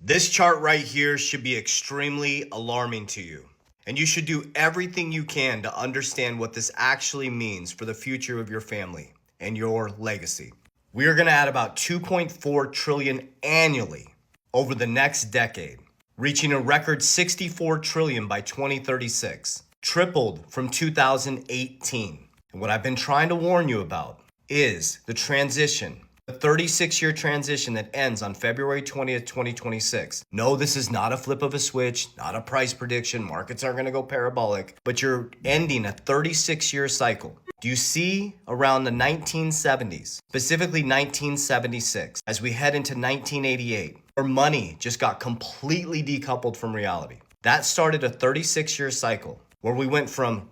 This chart right here should be extremely alarming to you. And you should do everything you can to understand what this actually means for the future of your family and your legacy. We are going to add about 2.4 trillion annually over the next decade, reaching a record 64 trillion by 2036, tripled from 2018. And what I've been trying to warn you about is the transition. A 36-year transition that ends on February 20th, 2026. No, this is not a flip of a switch, not a price prediction. Markets aren't going to go parabolic, but you're ending a 36-year cycle. Do you see around the 1970s, specifically 1976, as we head into 1988, where money just got completely decoupled from reality? That started a 36-year cycle where we went from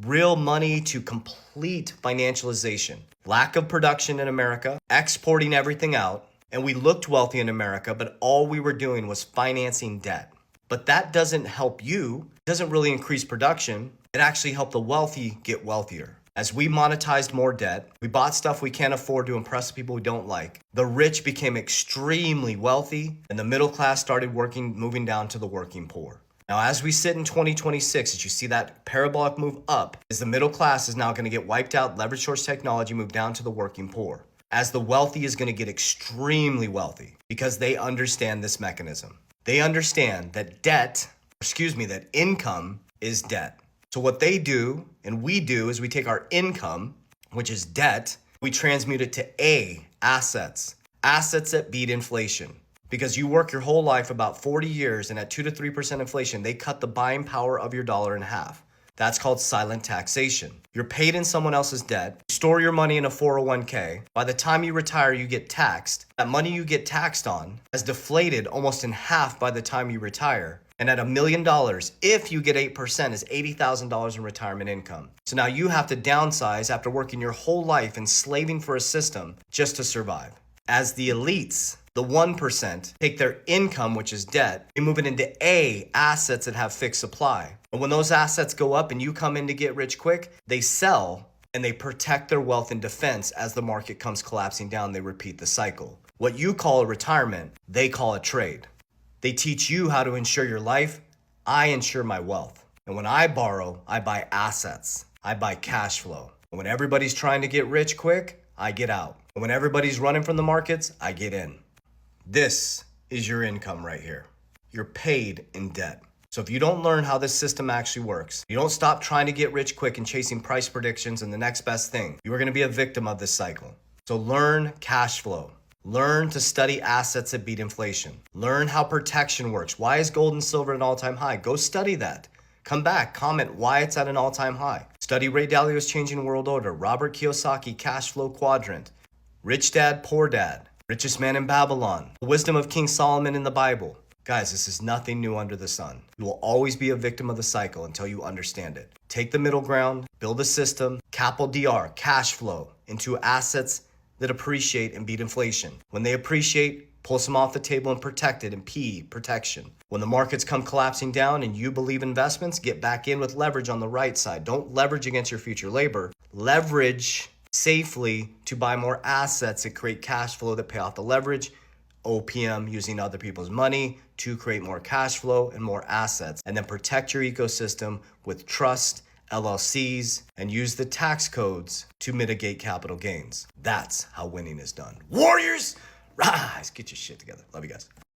real money to complete financialization. Lack of production in America, exporting everything out, and we looked wealthy in America, but all we were doing was financing debt. But that doesn't help you, doesn't really increase production. It actually helped the wealthy get wealthier. As we monetized more debt, we bought stuff we can't afford to impress people we don't like. The rich became extremely wealthy, and the middle class started moving down to the working poor. Now, as we sit in 2026, as you see that parabolic move up, as the middle class is now going to get wiped out, leverage source technology move down to the working poor. As the wealthy is going to get extremely wealthy because they understand this mechanism. They understand that that income is debt. So what they do and we do is we take our income, which is debt, we transmute it to assets that beat inflation. Because you work your whole life about 40 years and at 2 to 3% inflation, they cut the buying power of your dollar in half. That's called silent taxation. You're paid in someone else's debt, you store your money in a 401k. By the time you retire, you get taxed. That money you get taxed on has deflated almost in half by the time you retire. And at $1 million, if you get 8%, is $80,000 in retirement income. So now you have to downsize after working your whole life and slaving for a system just to survive. As the elites, the 1%, take their income, which is debt, they move it into assets that have fixed supply. And when those assets go up and you come in to get rich quick, they sell and they protect their wealth in defense. As the market comes collapsing down, they repeat the cycle. What you call a retirement, they call a trade. They teach you how to insure your life. I insure my wealth. And when I borrow, I buy assets. I buy cash flow. And when everybody's trying to get rich quick, I get out. And when everybody's running from the markets, I get in. This is your income right here. You're paid in debt. So if you don't learn how this system actually works, you don't stop trying to get rich quick and chasing price predictions and the next best thing, you are going to be a victim of this cycle. So learn cash flow. Learn to study assets that beat inflation. Learn how protection works. Why is gold and silver at an all-time high? Go study that. Come back, comment why it's at an all-time high. Study Ray Dalio's Changing World Order, Robert Kiyosaki Cash Flow Quadrant, Rich Dad, Poor Dad, Richest Man in Babylon, the wisdom of King Solomon in the Bible. Guys, this is nothing new under the sun. You will always be a victim of the cycle until you understand it. Take the middle ground, build a system, capital DR, cash flow, into assets that appreciate and beat inflation. When they appreciate, pull some off the table and protect it, and P, protection. When the markets come collapsing down and you believe investments, get back in with leverage on the right side. Don't leverage against your future labor. Leverage safely to buy more assets that create cash flow that pay off the leverage. OPM, using other people's money to create more cash flow and more assets. And then protect your ecosystem with trust, LLCs, and use the tax codes to mitigate capital gains. That's how winning is done. Warriors, rise! Get your shit together. Love you guys.